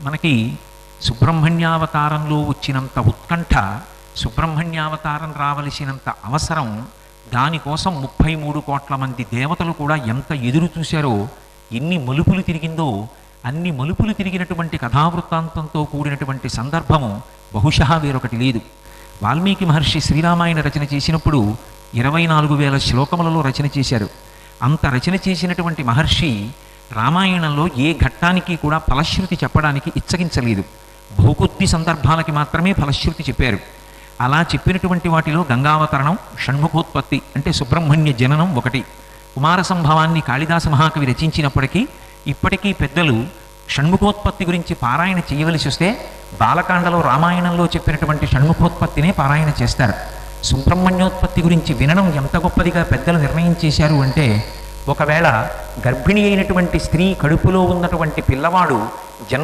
మనకి సుబ్రహ్మణ్యావతారంలో వచ్చినంత ఉత్కంఠ, సుబ్రహ్మణ్యావతారం రావలసినంత అవసరం, దానికోసం 33 కోట్ల మంది దేవతలు కూడా ఎంత ఎదురు చూశారో, ఎన్ని మలుపులు తిరిగిందో, అన్ని మలుపులు తిరిగినటువంటి కథావృత్తాంతంతో కూడినటువంటి సందర్భము బహుశా వేరొకటి లేదు. వాల్మీకి మహర్షి శ్రీరామాయణ రచన చేసినప్పుడు 24,000 శ్లోకములలో రచన చేశారు. అంత రచన చేసినటువంటి మహర్షి రామాయణంలో ఏ ఘట్టానికి కూడా ఫలశ్రుతి చెప్పడానికి ఇచ్చగించలేదు. బహుకొద్ది సందర్భాలకి మాత్రమే ఫలశ్రుతి చెప్పారు. అలా చెప్పినటువంటి వాటిలో గంగావతరణం, షణ్ముఖోత్పత్తి అంటే సుబ్రహ్మణ్య జననం ఒకటి. కుమార సంభవాన్ని కాళిదాస మహాకవి రచించినప్పటికీ ఇప్పటికీ పెద్దలు షణ్ముఖోత్పత్తి గురించి పారాయణ చేయవలసి వస్తే బాలకాండలో రామాయణంలో చెప్పినటువంటి షణ్ముఖోత్పత్తినే పారాయణ చేస్తారు. సుబ్రహ్మణ్యోత్పత్తి గురించి వినడం ఎంత గొప్పదిగా పెద్దలు నిర్ణయం చేశారు అంటే, ఒకవేళ గర్భిణి అయినటువంటి స్త్రీ కడుపులో ఉన్నటువంటి పిల్లవాడు